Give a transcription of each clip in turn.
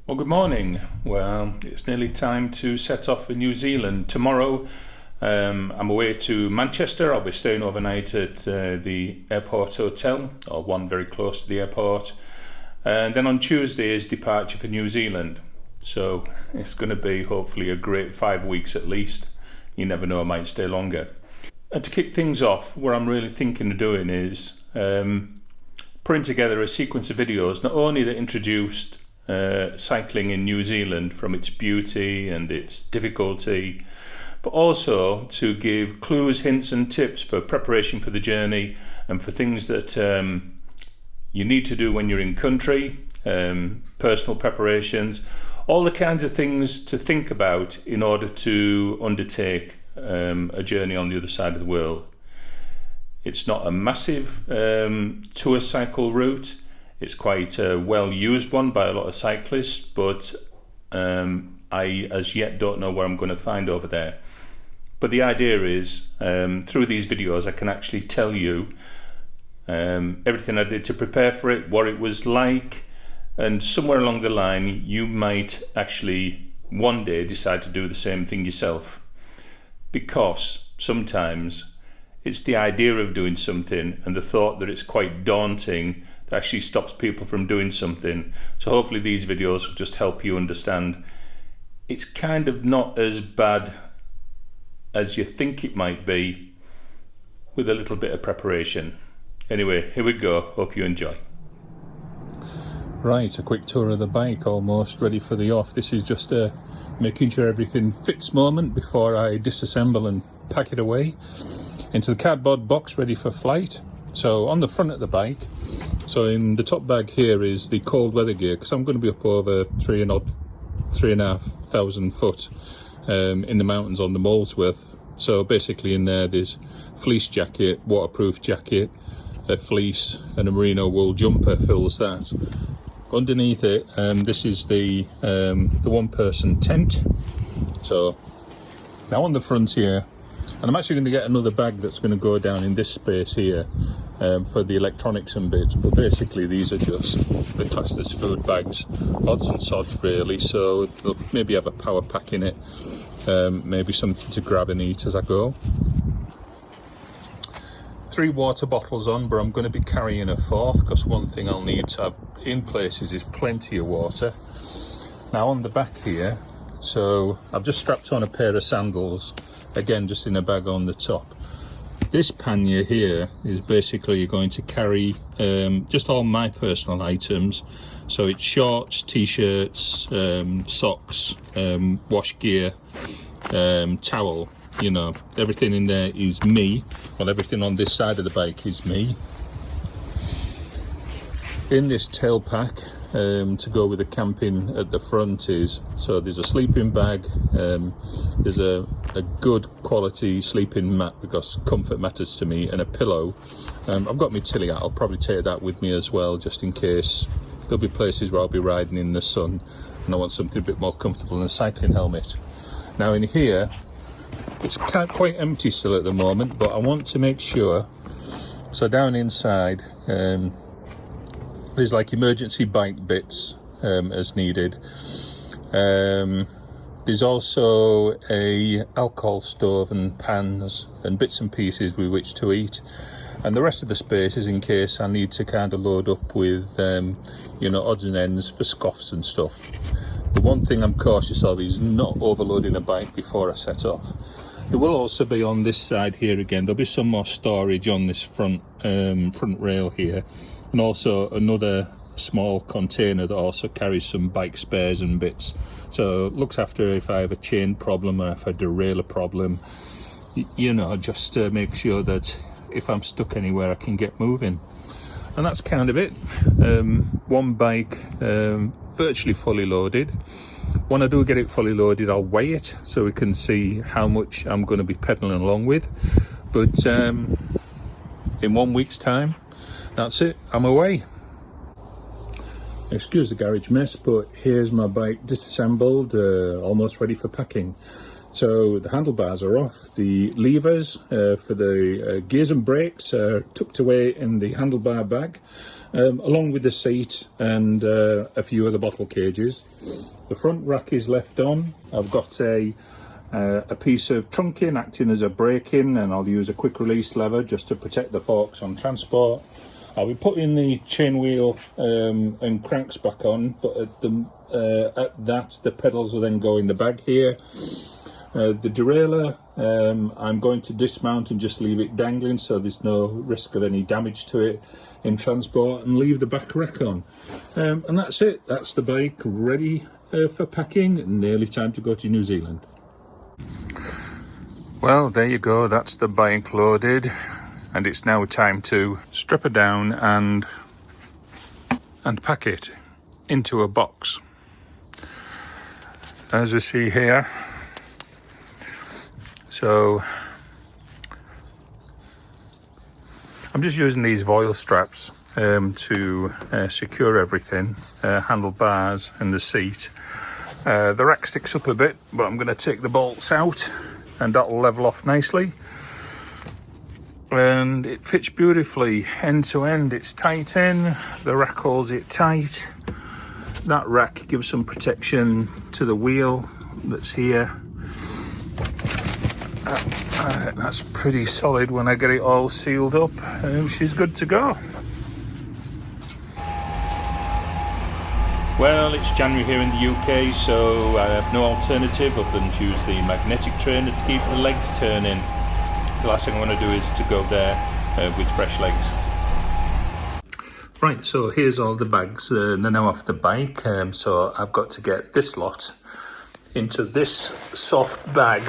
Well, good morning. Well, it's nearly time to set off for New Zealand. Tomorrow, I'm away to Manchester. I'll be staying overnight at the airport hotel, or one very close to the airport. And then on Tuesday is departure for New Zealand. So it's going to be hopefully a great 5 weeks at least. You never know, I might stay longer. And to kick things off, what I'm really thinking of doing is putting together a sequence of videos, not only that introduced cycling in New Zealand from its beauty and its difficulty, but also to give clues, hints and tips for preparation for the journey and for things that you need to do when you're in country, personal preparations, all the kinds of things to think about in order to undertake a journey on the other side of the world. It's not a massive tour cycle route. It's quite a well-used one by a lot of cyclists, but I as yet don't know what I'm going to find over there. But the idea is, through these videos, I can actually tell you everything I did to prepare for it, what it was like, and somewhere along the line, you might actually one day decide to do the same thing yourself. Because sometimes it's the idea of doing something and the thought that it's quite daunting that actually stops people from doing something. So hopefully these videos will just help you understand it's kind of not as bad as you think it might be with a little bit of preparation. Anyway, here we go. Hope you enjoy. Right, a quick tour of the bike, almost ready for the off. This is just a making sure everything fits moment before I disassemble and pack it away into the cardboard box ready for flight. So on the front of the bike, so in the top bag here is the cold weather gear, because I'm going to be up over 3,500 foot in the mountains on the Molesworth. So basically in there's fleece jacket, waterproof jacket, a fleece and a merino wool jumper fills that. Underneath it, this is the one-person tent. So now on the front here, and I'm actually going to get another bag that's going to go down in this space here for the electronics and bits, but basically these are just the classed as food bags, odds and sods really. So they'll maybe have a power pack in it, maybe something to grab and eat as I go. 3 water bottles on, but I'm going to be carrying a 4th because one thing I'll need to have in places is plenty of water. Now on the back here, so I've just strapped on a pair of sandals, again just in a bag on the top. This pannier here is basically going to carry just all my personal items. So it's shorts, t-shirts, socks, wash gear, towel. You know, everything in there is me. Well, everything on this side of the bike is me. In this tail pack, to go with the camping at the front is, so there's a sleeping bag, there's a good quality sleeping mat because comfort matters to me, and a pillow. I've got my tilly out, I'll probably take that with me as well, just in case. There'll be places where I'll be riding in the sun and I want something a bit more comfortable than a cycling helmet. Now in here, it's quite empty still at the moment, but I want to make sure. So down inside, there's like emergency bike bits as needed. There's also a alcohol stove and pans and bits and pieces with which to eat. And the rest of the space is in case I need to kind of load up with, odds and ends for scoffs and stuff. The one thing I'm cautious of is not overloading a bike before I set off. There will also be on this side here again, there'll be some more storage on this front rail here, and also another small container that also carries some bike spares and bits. So it looks after if I have a chain problem or if I derail a problem, just to make sure that if I'm stuck anywhere I can get moving. And that's kind of it. One bike virtually fully loaded. When I do get it fully loaded, I'll weigh it so we can see how much I'm going to be pedaling along with. But in 1 week's time, that's it, I'm away. Excuse the garage mess, but here's my bike disassembled, almost ready for packing. So the handlebars are off, the levers for the gears and brakes are tucked away in the handlebar bag. along with the seat and a few other bottle cages. The front rack is left on. I've got a piece of trunking acting as a brake-in, and I'll use a quick release lever just to protect the forks on transport. I'll be putting the chain wheel and cranks back on, but at that the pedals will then go in the bag here. The derailleur I'm going to dismount and just leave it dangling so there's no risk of any damage to it in transport, and leave the back rack on. And that's it. That's the bike ready for packing, and nearly time to go to New Zealand. Well, there you go. That's the bike loaded, and it's now time to strip it down and pack it into a box. As we see here, so I'm just using these Voile straps to secure everything, handlebars and the seat. The rack sticks up a bit, but I'm going to take the bolts out and that'll level off nicely. And it fits beautifully end to end. It's tight in, the rack holds it tight. That rack gives some protection to the wheel that's here. That's pretty solid when I get it all sealed up. She's good to go. Well, it's January here in the UK, so I have no alternative other than to use the magnetic trainer to keep the legs turning. The last thing I want to do is to go there with fresh legs. Right, so here's all the bags. They're now off the bike, so I've got to get this lot into this soft bag.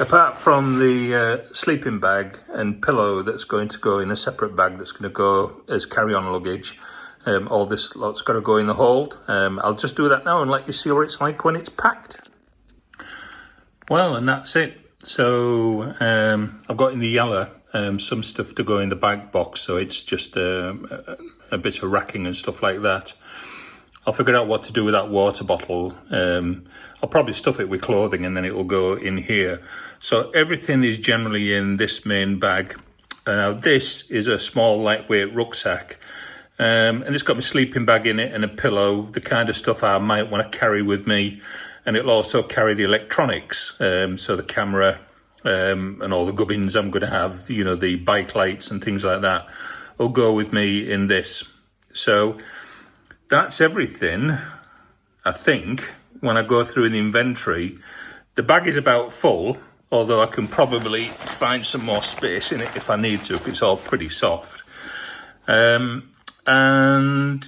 Apart from the sleeping bag and pillow that's going to go in a separate bag that's going to go as carry-on luggage, all this lot's got to go in the hold. I'll just do that now and let you see what it's like when it's packed. Well, and that's it. So I've got in the yellow some stuff to go in the bag box, so it's just a bit of racking and stuff like that. I'll figure out what to do with that water bottle. I'll probably stuff it with clothing and then it will go in here. So everything is generally in this main bag. Now this is a small lightweight rucksack, and it's got my sleeping bag in it and a pillow, the kind of stuff I might want to carry with me. And it'll also carry the electronics, so the camera and all the gubbins I'm going to have, you know, the bike lights and things like that will go with me in this. So that's everything, I think. When I go through the inventory, the bag is about full, although I can probably find some more space in it if I need to, because it's all pretty soft. And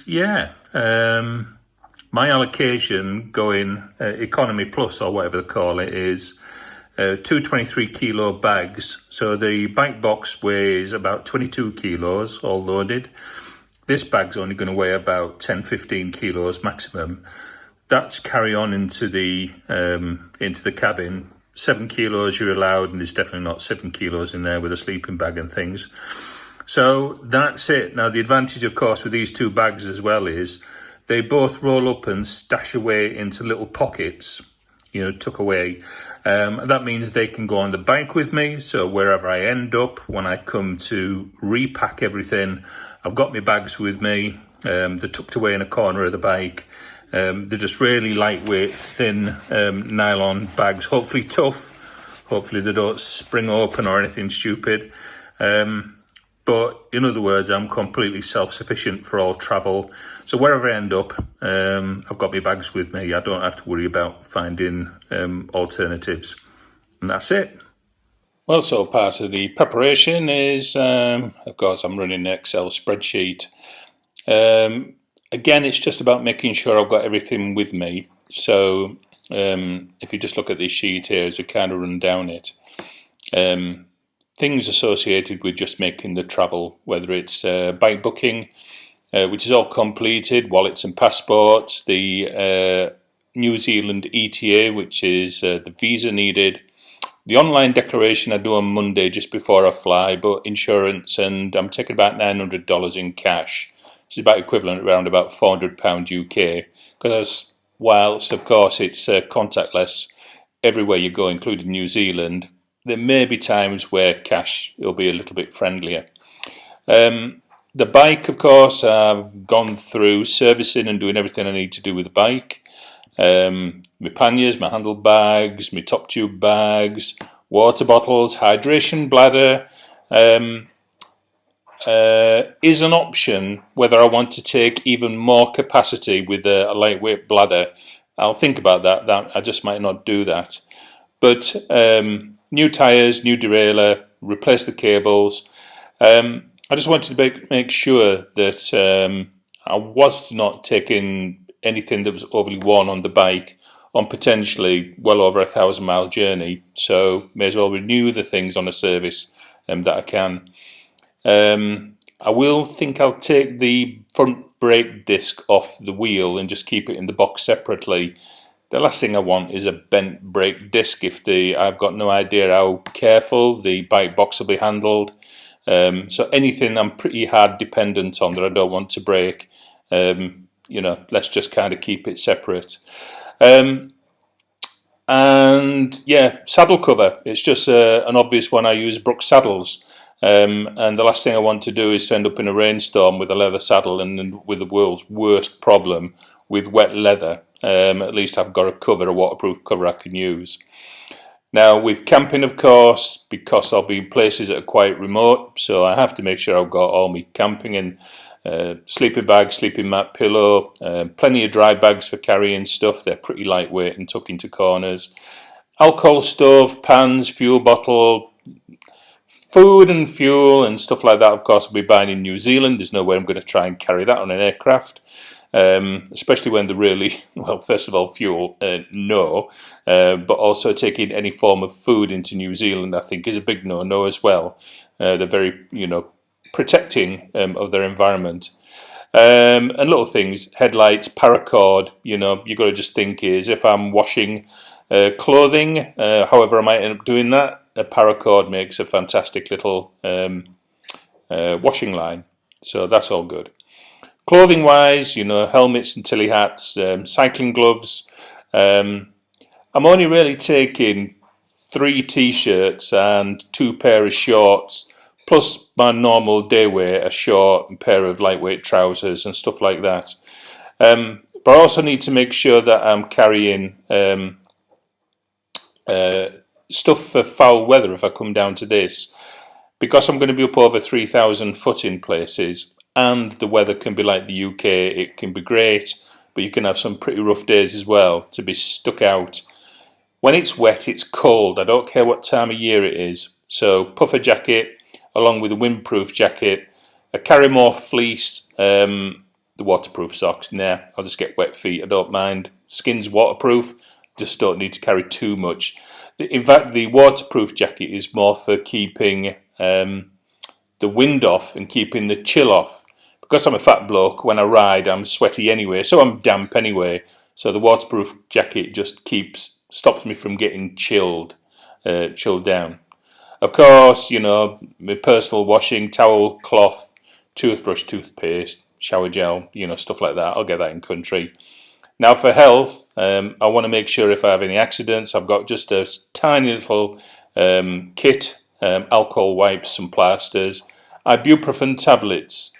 yeah, my allocation going economy plus or whatever they call it is 223 kilo bags. So the bike box weighs about 22 kilos all loaded. This bag's only going to weigh about 10-15 kilos maximum. That's carry on into the cabin. 7 kilos you're allowed, and there's definitely not 7 kilos in there with a sleeping bag and things. So that's it. Now the advantage, of course, with these two bags as well is they both roll up and stash away into little pockets, you know, tuck away. That means they can go on the bike with me. So wherever I end up, when I come to repack everything, I've got my bags with me. They're tucked away in a corner of the bike. They're just really lightweight, thin nylon bags, hopefully tough. Hopefully they don't spring open or anything stupid. But in other words, I'm completely self-sufficient for all travel. So wherever I end up, I've got my bags with me. I don't have to worry about finding alternatives. And that's it. Well, so part of the preparation is, of course, I'm running an Excel spreadsheet. Again, it's just about making sure I've got everything with me. So if you just look at this sheet here as we kind of run down it, things associated with just making the travel, whether it's bike booking, which is all completed, wallets and passports, the New Zealand ETA, which is the visa needed, the online declaration I do on Monday just before I fly, but insurance, and I'm taking about $900 in cash, which is about equivalent around about £400 UK, because whilst of course it's contactless everywhere you go, including New Zealand, there may be times where cash will be a little bit friendlier. The bike, of course, I've gone through servicing and doing everything I need to do with the bike. My panniers, my handlebags, my top tube bags, water bottles, hydration bladder is an option. Whether I want to take even more capacity with a lightweight bladder, I'll think about that. I just might not do that. But new tyres, new derailleur, replace the cables. I just wanted to make sure that I was not taking anything that was overly worn on the bike on potentially well over 1,000-mile journey. So may as well renew the things on a service that I can. I will think I'll take the front brake disc off the wheel and just keep it in the box separately. The last thing I want is a bent brake disc if I've got no idea how careful the bike box will be handled. So anything I'm pretty hard dependent on that I don't want to break, let's just kind of keep it separate. And yeah, saddle cover. It's just an obvious one. I use Brooks saddles. And the last thing I want to do is to end up in a rainstorm with a leather saddle and with the world's worst problem with wet leather. At least I've got a waterproof cover I can use. Now with camping, of course, because I'll be in places that are quite remote, so I have to make sure I've got all my camping in. Sleeping bag, sleeping mat, pillow, plenty of dry bags for carrying stuff. They're pretty lightweight and tuck into corners. Alcohol stove, pans, fuel bottle, food and fuel and stuff like that, of course, I'll be buying in New Zealand. There's no way I'm going to try and carry that on an aircraft, especially when they're really, well, first of all, fuel, no, but also taking any form of food into New Zealand, I think, is a big no-no as well. They're very, protecting of their environment. And little things, headlights, paracord, you've got to just think is if I'm washing clothing, however I might end up doing that, a paracord makes a fantastic little washing line, so that's all good. Clothing wise, helmets and tilly hats, cycling gloves. I'm only really taking 3 t-shirts and 2 pair of shorts, plus my normal day wear, a short and pair of lightweight trousers and stuff like that. But I also need to make sure that I'm carrying stuff for foul weather if I come down to this, because I'm going to be up over 3,000 foot in places and the weather can be like the UK. It can be great, but you can have some pretty rough days as well to be stuck out. When it's wet, it's cold. I don't care what time of year it is. So puffer jacket along with a windproof jacket, a Carrymore fleece, the waterproof socks. Nah, I'll just get wet feet. I don't mind. Skin's waterproof. Just don't need to carry too much. In fact, the waterproof jacket is more for keeping the wind off and keeping the chill off. Because I'm a fat bloke, when I ride I'm sweaty anyway, so I'm damp anyway. So the waterproof jacket just stops me from getting chilled down. Of course, my personal washing, towel, cloth, toothbrush, toothpaste, shower gel, stuff like that. I'll get that in country. Now for health, I want to make sure if I have any accidents, I've got just a tiny little kit, alcohol wipes, some plasters, ibuprofen tablets.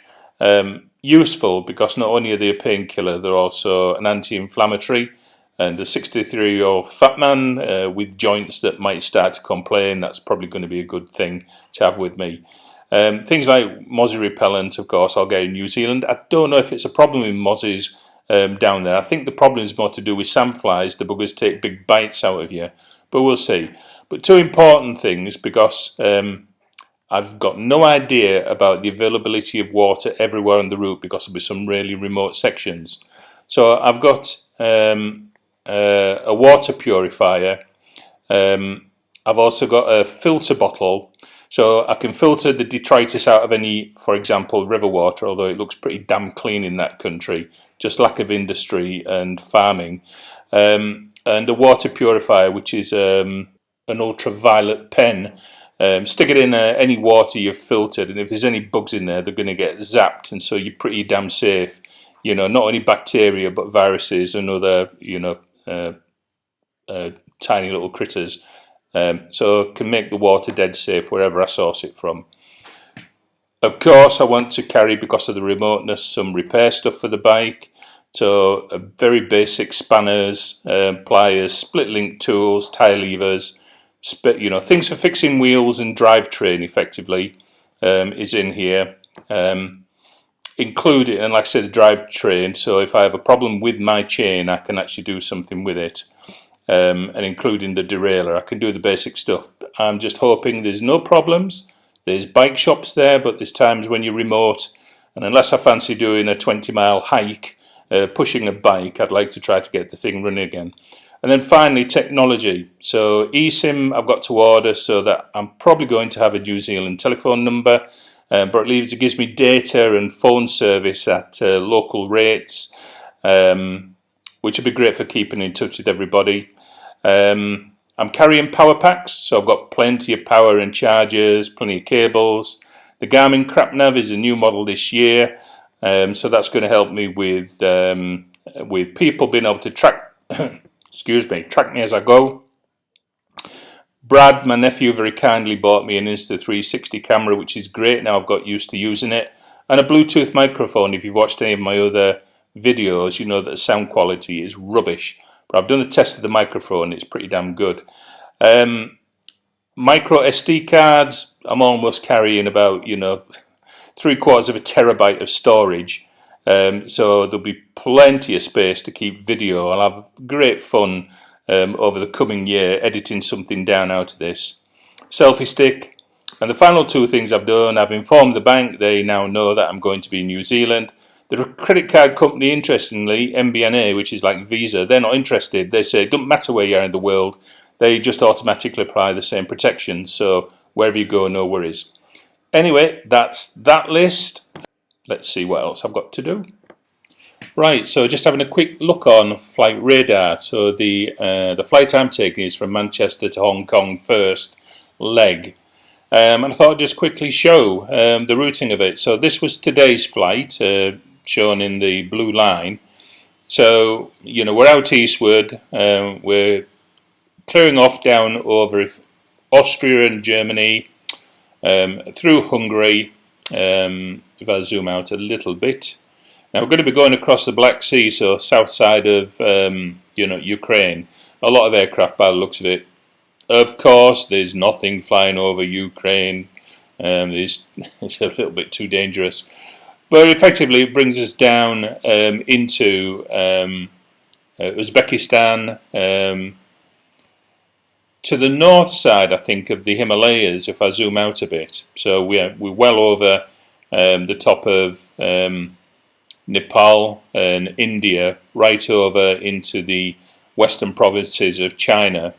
Useful because not only are they a painkiller, they're also an anti-inflammatory. And a 63-year-old fat man with joints that might start to complain, that's probably going to be a good thing to have with me. Things like mozzie repellent, of course, I'll get in New Zealand. I don't know if it's a problem with mozzies down there. I think the problem is more to do with sandflies. The buggers take big bites out of you, but we'll see. But 2 important things, because I've got no idea about the availability of water everywhere on the route, because there'll be some really remote sections. So I've got a water purifier. I've also got a filter bottle, so I can filter the detritus out of any, for example, river water, although it looks pretty damn clean in that country, just lack of industry and farming. And a water purifier, which is an ultraviolet pen. Stick it in any water you've filtered, and if there's any bugs in there, they're going to get zapped, and so you're pretty damn safe. Not only bacteria, but viruses and other, tiny little critters. So can make the water dead safe wherever I source it from. Of course, I want to carry, because of the remoteness, some repair stuff for the bike. So very basic spanners, pliers, split link tools, tie levers, things for fixing wheels and drivetrain effectively is in here. Included, and like I said, the drivetrain, so if I have a problem with my chain I can actually do something with it, and including the derailleur. I can do the basic stuff. I'm just hoping there's no problems. There's bike shops there, but there's times when you're remote, and unless I fancy doing a 20-mile hike pushing a bike, I'd like to try to get the thing running again. And then finally, technology. So eSIM I've got to order, so that I'm probably going to have a New Zealand telephone number, but at least it gives me data and phone service at local rates, which would be great for keeping in touch with everybody. I'm carrying power packs, so I've got plenty of power and chargers, plenty of cables. The Garmin CrapNav is a new model this year, so that's going to help me with people being able to track track me as I go. Brad, my nephew, very kindly bought me an Insta360 camera, which is great. Now I've got used to using it, and a Bluetooth microphone. If you've watched any of my other videos, you know that the sound quality is rubbish. But I've done a test of the microphone, it's pretty damn good. Micro SD cards, I'm almost carrying about, 3/4 of a terabyte of storage. So there'll be plenty of space to keep video. I'll have great fun over the coming year editing something down out of this. Selfie stick. And the final two things I've done, I've informed the bank. They now know that I'm going to be in New Zealand. The credit card company, interestingly, MBNA, which is like Visa, they're not interested. They say it doesn't matter where you are in the world, they just automatically apply the same protections. So wherever you go, no worries. Anyway, that's that list. Let's see what else I've got to do. Right, so just having a quick look on Flight Radar. So the flight I'm taking is from Manchester to Hong Kong first leg. And I thought I'd just quickly show the routing of it. So this was today's flight, shown in the blue line. So, we're out eastward. We're clearing off down over Austria and Germany, through Hungary, if I zoom out a little bit. Now we're going to be going across the Black Sea, so south side of Ukraine. A lot of aircraft by the looks of it. Of course, there's nothing flying over Ukraine. It's a little bit too dangerous. But effectively, it brings us down into Uzbekistan, to the north side, I think, of the Himalayas. If I zoom out a bit, so we're well over the top of Nepal and India, right over into the western provinces of China.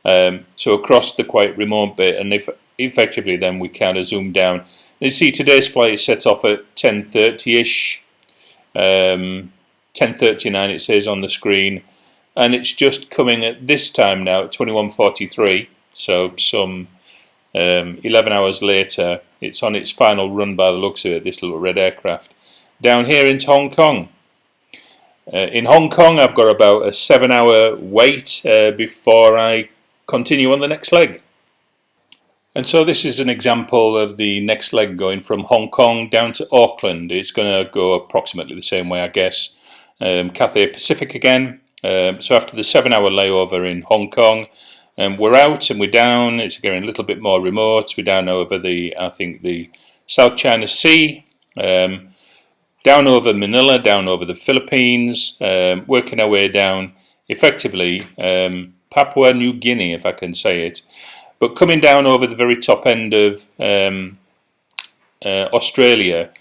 So across the quite remote bit, and effectively then we kind of zoom down. You see today's flight is set off at 10:30ish, 10:39 it says on the screen, and it's just coming at this time now at 21:43, so some 11 hours later. It's on its final run by the looks of it, this little red aircraft, down here into Hong Kong. In Hong Kong I've got about a 7-hour wait before I continue on the next leg. And so this is an example of the next leg going from Hong Kong down to Auckland. It's going to go approximately the same way, I guess. Cathay Pacific again. So after the 7-hour layover in Hong Kong, we're out and we're down. It's getting a little bit more remote. We're down over the South China Sea, down over Manila, down over the Philippines, working our way down, effectively Papua New Guinea, if I can say it. But coming down over the very top end of Australia,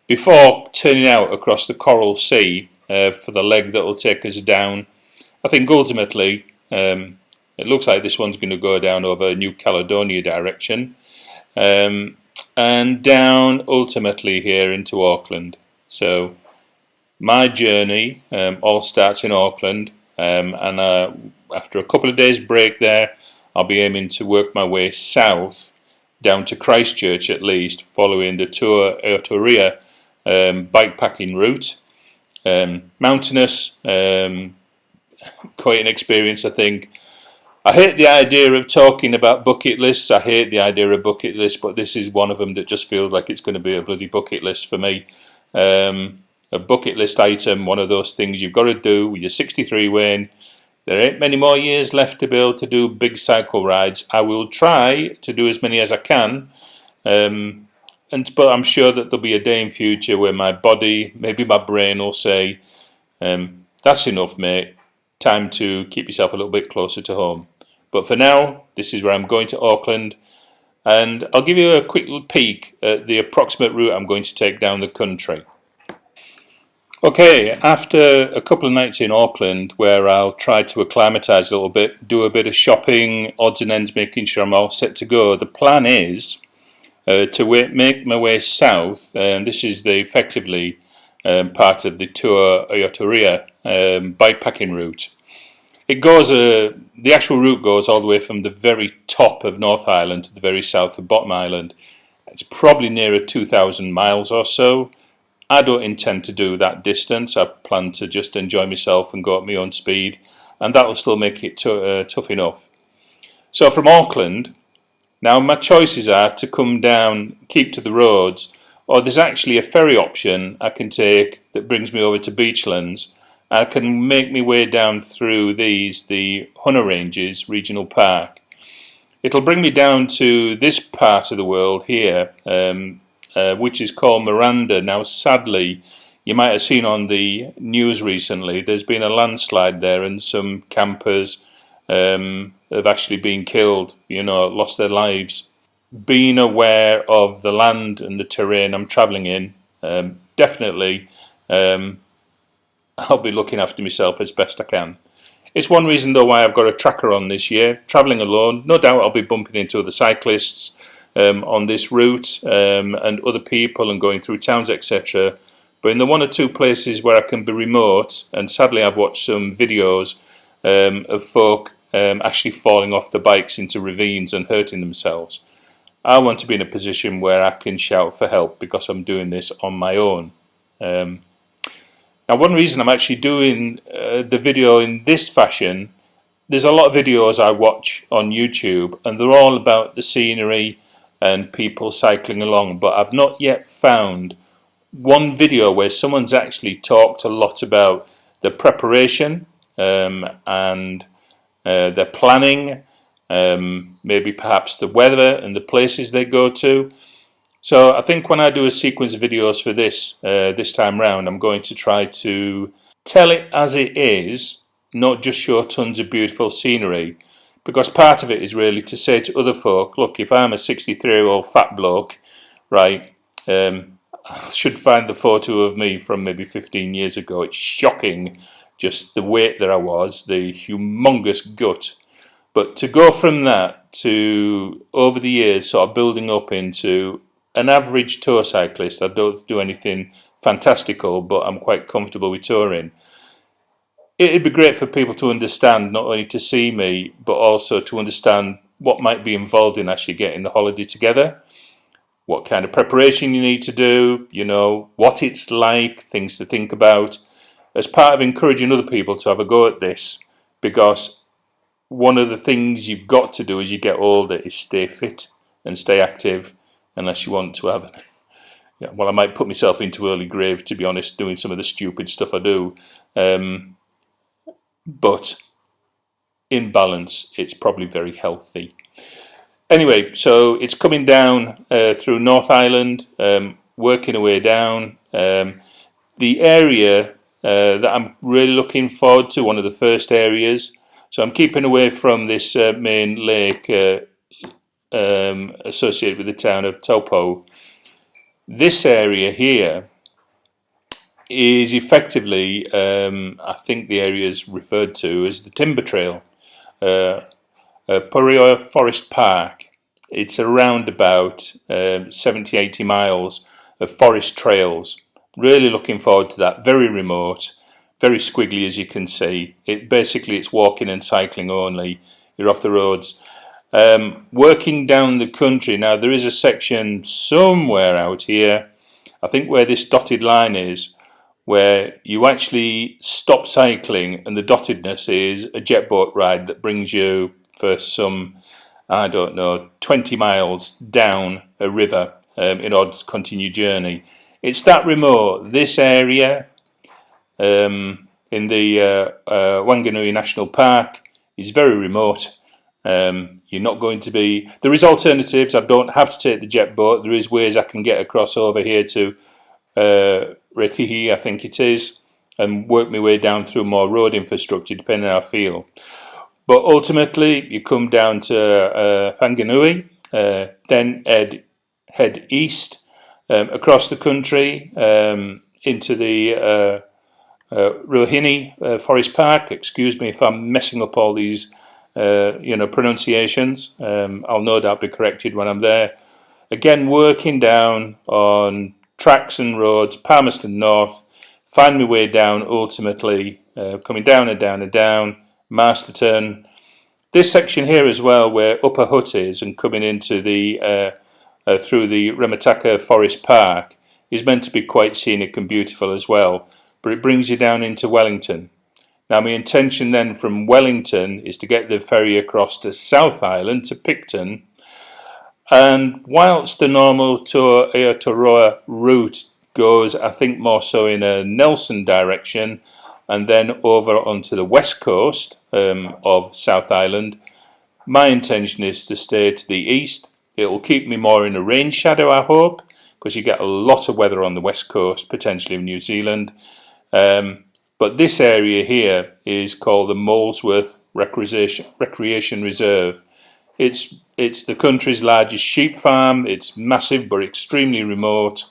before turning out across the Coral Sea for the leg that will take us down. I think ultimately it looks like this one's going to go down over New Caledonia direction, and down ultimately here into Auckland. So my journey all starts in Auckland, and after a couple of days break there, I'll be aiming to work my way south down to Christchurch at least, following the Toa-Otoria bikepacking route. Mountainous, quite an experience, I think. I hate the idea of talking about bucket lists. I hate the idea of bucket lists, but this is one of them that just feels like it's going to be a bloody bucket list for me. A bucket list item, one of those things you've got to do with your 63 Wayne. There ain't many more years left to be able to do big cycle rides. I will try to do as many as I can, but I'm sure that there'll be a day in future where my body, maybe my brain, will say, that's enough, mate. Time to keep yourself a little bit closer to home. But for now, this is where I'm going to Auckland, and I'll give you a quick peek at the approximate route I'm going to take down the country. Okay, after a couple of nights in Auckland, where I'll try to acclimatise a little bit, do a bit of shopping, odds and ends, making sure I'm all set to go, the plan is to make my way south, and this is effectively part of the Tour Aotearoa bikepacking route. It goes, the actual route goes all the way from the very top of North Island to the very south of Bottom Island. It's probably nearer 2,000 miles or so. I don't intend to do that distance. I plan to just enjoy myself and go at my own speed, and that will still make it tough enough. So from Auckland, now my choices are to come down, keep to the roads, or there's actually a ferry option I can take that brings me over to Beachlands. I can make my way down through the Hunter Ranges Regional Park. It'll bring me down to this part of the world here, which is called Miranda. Now, sadly, you might have seen on the news recently, there's been a landslide there, and some campers have actually been killed, lost their lives. Being aware of the land and the terrain I'm travelling in, definitely I'll be looking after myself as best I can. It's one reason though why I've got a tracker on this year. Travelling alone, no doubt I'll be bumping into other cyclists on this route and other people and going through towns, etc. But in the one or two places where I can be remote, and sadly I've watched some videos of folk actually falling off the bikes into ravines and hurting themselves. I want to be in a position where I can shout for help because I'm doing this on my own. Now, one reason I'm actually doing the video in this fashion, there's a lot of videos I watch on YouTube and they're all about the scenery and people cycling along, but I've not yet found one video where someone's actually talked a lot about the preparation and their planning, maybe perhaps the weather and the places they go to. So I think when I do a sequence of videos for this time round, I'm going to try to tell it as it is, not just show tons of beautiful scenery, because part of it is really to say to other folk, look, if I'm a 63-year-old fat bloke, right, I should find the photo of me from maybe 15 years ago. It's shocking, just the weight that I was, the humongous gut. But to go from that to, over the years, sort of building up into an average tour cyclist. I don't do anything fantastical, but I'm quite comfortable with touring. It'd be great for people to understand, not only to see me, but also to understand what might be involved in actually getting the holiday together, what kind of preparation you need to do, what it's like, things to think about, as part of encouraging other people to have a go at this, because one of the things you've got to do as you get older is stay fit and stay active, unless you want to have, well, I might put myself into early grave, to be honest, doing some of the stupid stuff I do. But in balance, it's probably very healthy. Anyway, so it's coming down through North Island, working away down. The area that I'm really looking forward to, one of the first areas. So I'm keeping away from this main lake associated with the town of Taupo. This area here is effectively, I think the area is referred to as the Timber Trail, Purewa Forest Park. It's around about 70-80 miles of forest trails. Really looking forward to that. Very remote, very squiggly as you can see. It's walking and cycling only. You're off the roads. Working down the country, now there is a section somewhere out here, I think where this dotted line is, where you actually stop cycling and the dottedness is a jet boat ride that brings you for some, I don't know, 20 miles down a river in order to continue journey. It's that remote. This area in the Wanganui National Park is very remote. You're not going to be... There is alternatives. I don't have to take the jet boat. There is ways I can get across over here to Retihi, I think it is, and work my way down through more road infrastructure, depending on how I feel. But ultimately, you come down to Wanganui, then head east across the country into the Ruahine Forest Park. Excuse me if I'm messing up all these pronunciations. I'll no doubt be corrected when I'm there. Again, working down on tracks and roads, Palmerston North, find my way down ultimately, coming down and down and down, Masterton. This section here as well, where Upper Hutt is, and coming into the through the Remataka Forest Park, is meant to be quite scenic and beautiful as well, but it brings you down into Wellington. Now my intention then from Wellington is to get the ferry across to South Island, to Picton, and whilst the normal to Aotearoa route goes, I think more so in a Nelson direction, and then over onto the west coast of South Island, my intention is to stay to the east. It'll keep me more in a rain shadow, I hope, because you get a lot of weather on the west coast, potentially of New Zealand. But this area here is called the Molesworth Recreation Reserve. It's the country's largest sheep farm. It's massive but extremely remote,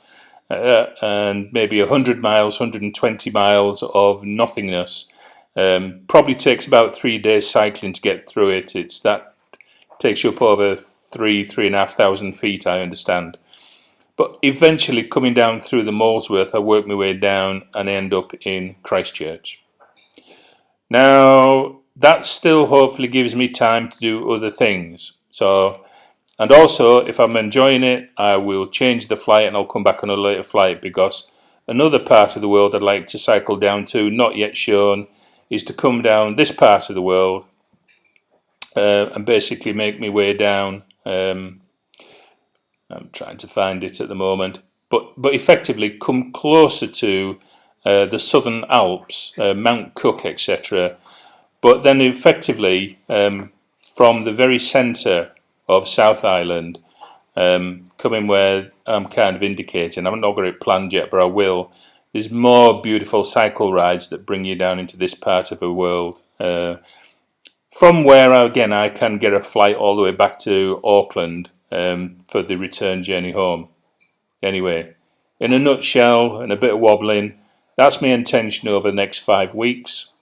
and maybe 100 miles, 120 miles of nothingness. Probably takes about 3 days cycling to get through it. Takes you up over 3,500 feet, I understand. But eventually, coming down through the Molesworth, I work my way down and end up in Christchurch. Now, that still hopefully gives me time to do other things. And also, if I'm enjoying it, I will change the flight and I'll come back on a later flight, because another part of the world I'd like to cycle down to, not yet shown, is to come down this part of the world and basically make my way down. I'm trying to find it at the moment, but effectively come closer to the Southern Alps, Mount Cook, etc. But then effectively from the very centre of South Island, coming where I'm kind of indicating, I've not got it planned yet, but I will. There's more beautiful cycle rides that bring you down into this part of the world. From where, again, I can get a flight all the way back to Auckland for the return journey home. Anyway, in a nutshell and a bit of wobbling, that's my intention over the next 5 weeks.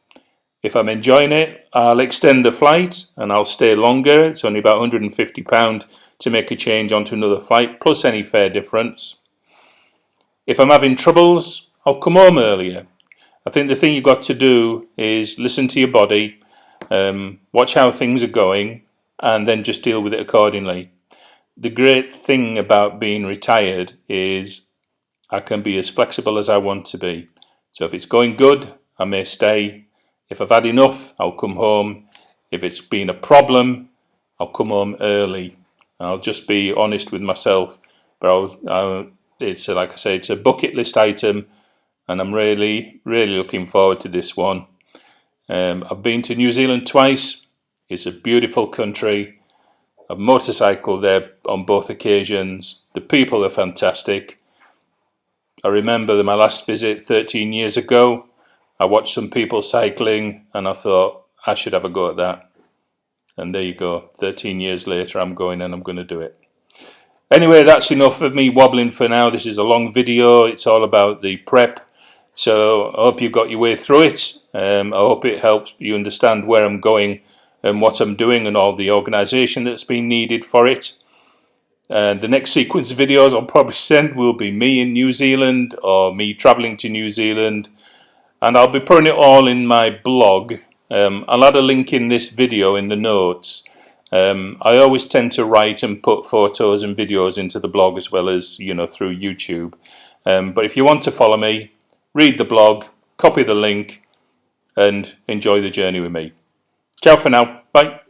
If I'm enjoying it, I'll extend the flight and I'll stay longer. It's only about £150 to make a change onto another flight, plus any fare difference. If I'm having troubles, I'll come home earlier. I think the thing you've got to do is listen to your body, watch how things are going, and then just deal with it accordingly. The great thing about being retired is I can be as flexible as I want to be. So if it's going good, I may stay. If I've had enough, I'll come home. If it's been a problem, I'll come home early. I'll just be honest with myself. But it's like I say, it's a bucket list item, and I'm really, really looking forward to this one. I've been to New Zealand twice. It's a beautiful country. I've motorcycled there on both occasions. The people are fantastic. I remember my last visit 13 years ago. I watched some people cycling and I thought I should have a go at that. And there you go. 13 years later, I'm going and I'm going to do it. Anyway, that's enough of me wobbling for now. This is a long video. It's all about the prep. So I hope you got your way through it. I hope it helps you understand where I'm going and what I'm doing and all the organisation that's been needed for it. The next sequence of videos I'll probably send will be me in New Zealand or me travelling to New Zealand, and I'll be putting it all in my blog. I'll add a link in this video in the notes. I always tend to write and put photos and videos into the blog as well as through YouTube. But if you want to follow me, read the blog, copy the link, and enjoy the journey with me. Ciao for now. Bye.